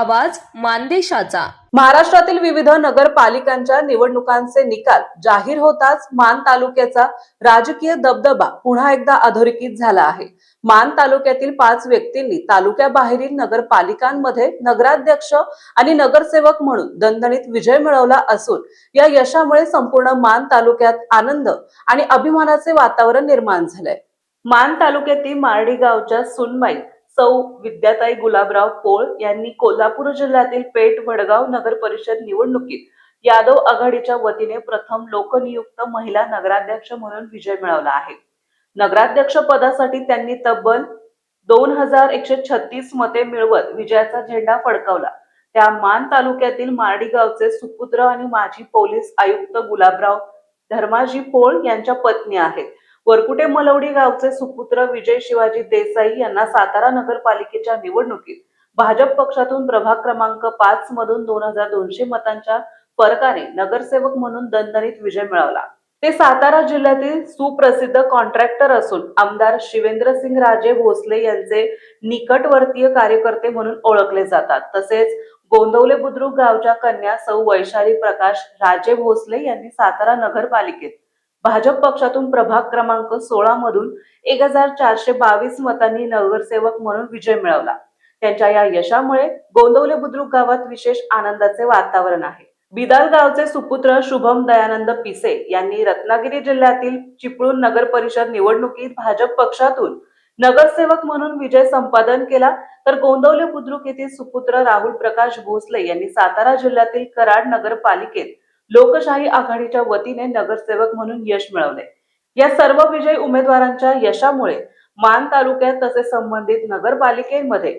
आवाज मानदेशाचा। महाराष्ट्रातील विविध नगरपालिकांच्या निवडणुकांचे निकाल जाहीर होताच मान तालुक्याचा राजकीय दबदबा पुन्हा एकदा अधोरेखित झाला आहे। मान तालुक्यातील 5 व्यक्तींनी तालुक्याबाहेरील नगरपालिकांमध्ये नगराध्यक्ष आणि नगरसेवक म्हणून दणदणीत विजय मिळवला असून या यशामुळे संपूर्ण मान तालुक्यात आनंद आणि अभिमानाचे वातावरण निर्माण झालंय। मान तालुक्यातील मार्डी गावच्या सुनबाई सौ विद्याताई गुलाबराव पोळ यांनी कोल्हापूर जिल्ह्यातील पेठ वडगाव नगर परिषद निवडणुकीत यादव आघाडीच्या वतीने प्रथम लोकनियुक्त महिला नगराध्यक्ष म्हणून विजय मिळवला आहे। नगराध्यक्ष पदासाठी त्यांनी तब्बल 2136 मते मिळवत विजयाचा झेंडा फडकावला। त्या मान तालुक्यातील मार्डी गावचे सुपुत्र आणि माजी पोलीस आयुक्त गुलाबराव धर्माजी पोळ यांच्या पत्नी आहेत। वरकुटे मलवडी गावचे सुपुत्र विजय शिवाजी देसाई यांना सातारा नगरपालिकेच्या निवडणुकीत भाजप पक्षातून प्रभाग क्रमांक 5 मधून 2200 मतांच्या फरकाने नगरसेवक म्हणून दणदणीत विजय मिळवला। ते सातारा जिल्ह्यातील सुप्रसिद्ध कॉन्ट्रॅक्टर असून आमदार शिवेंद्रसिंग राजे भोसले यांचे निकटवर्तीय कार्यकर्ते म्हणून ओळखले जातात। तसेच गोंदवले बुद्रुक गावच्या कन्या सौ वैशाली प्रकाश राजे भोसले यांनी सातारा नगरपालिकेत भाजप पक्षातून प्रभाग क्रमांक 16 मधून 1422 मतांनी नगरसेवक म्हणून विजय मिळवला। त्यांच्या या यशामुळे गोंदवले बुद्रुक गावात विशेष आनंदाचे वातावरण आहे। बिदाल गावचे सुपुत्र शुभम दयानंद पिसे यांनी रत्नागिरी जिल्ह्यातील चिपळूण नगर परिषद निवडणुकीत भाजप पक्षातून नगरसेवक म्हणून विजय संपादन केला, तर गोंदवले बुद्रुक येथील सुपुत्र राहुल प्रकाश भोसले यांनी सातारा जिल्ह्यातील कराड नगरपालिकेत लोकशाही आघाडीच्या वतीने नगरसेवक म्हणून यश मिळवले। या सर्व विजयी उमेदवारांच्या यशामुळे मान तालुक्यात तसेच संबंधित नगरपालिकेमध्ये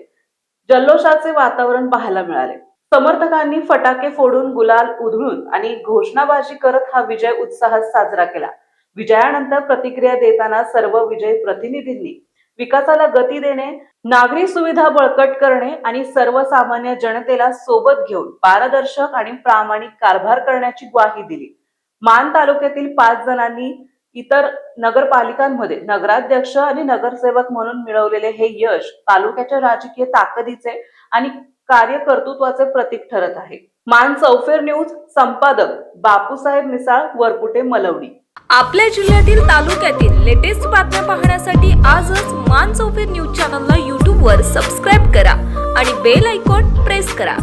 जल्लोषाचे वातावरण पाहायला मिळाले। समर्थकांनी फटाके फोडून, गुलाल उधळून आणि घोषणाबाजी करत हा विजय उत्साहात साजरा केला। विजयानंतर प्रतिक्रिया देताना सर्व विजयी प्रतिनिधींनी विकासाला गती देणे, नागरी सुविधा बळकट करणे आणि सर्वसामान्य जनतेला सोबत घेऊन पारदर्शक आणि प्रामाणिक कारभार करण्याची ग्वाही दिली। मान तालुक्यातील 5 जणांनी इतर नगरपालिकांमध्ये नगराध्यक्ष आणि नगरसेवक म्हणून मिळवलेले हे यश तालुक्याच्या राजकीय ताकदीचे आणि कार्यकर्तृत्वाचे प्रतीक ठरत आहे। मान चौफेर न्यूज संपादक बापूसाहेब मिसाळ, वरकुटे मलवडी। आपल्या जिल्ह्यातील तालुक्यातील लेटेस्ट बातम्या पाहण्यासाठी आजच मान चौफेर न्यूज चॅनलला YouTube वर सबस्क्राइब करा आणि बेल आयकॉन प्रेस करा।